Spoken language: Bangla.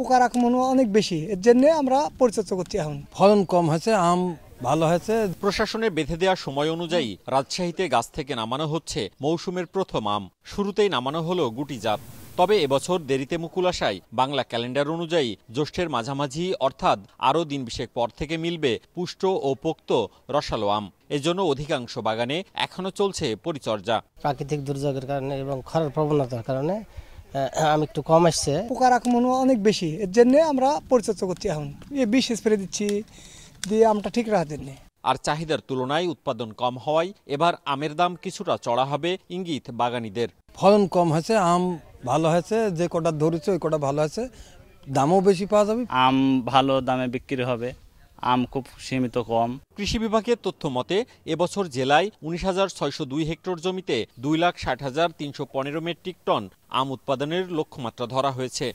পোকার আক্রমণ অনেক বেশি, এর জন্য আমরা পরিচর্যা করছি। এখন ফলন কম হয়েছে, আম ভালো হয়েছে। প্রশাসনের বেঁধে দেওয়া সময় অনুযায়ী রাজশাহীতে গাছ থেকে নামানো হচ্ছে মৌসুমের প্রথম আম। শুরুতেই নামানো হলো গুটিজাত। তবে এবছর দেরিতে মুকুল আসায় বাংলা ক্যালেন্ডার অনুযায়ী জ্যৈষ্ঠের মাঝামাঝি অর্থাৎ আরও দিন বিশেক পর থেকে মিলবে পুষ্ট ও পোক্ত রসালো আম। এজন্য অধিকাংশ বাগানে এখনো চলছে পরিচর্যা। প্রাকৃতিক দুর্যোগের কারণে এবং খরার প্রবণতার কারণে আম একটু কম আসছে। পোকার আক্রমণ অনেক বেশি, এর জন্য আমরা পরিচর্যা করছি। এখন বিষ স্প্রে দিচ্ছি, দিয়ে আমটা ঠিক রাখার জন্য। আর চাহিদার তুলনায় উৎপাদন কম হওয়ায় এবার আমের দাম কিছুটা চড়া হবে ইঙ্গিত বাগানীদের। ফলন কম হয়েছে, আম ভালো হয়েছে, যে কটা ধরেছে ওই কটা ভালো হয়েছে, দামও বেশি পাওয়া যাবে। আম ভালো দামে বিক্রি হবে, আম খুব সীমিত কম। কৃষি বিভাগের তথ্য মতে এবছর জেলায় 19,602 হেক্টর জমিতে 2,60,315 মেট্রিক টন আম উৎপাদনের লক্ষ্যমাত্রা ধরা হয়েছে।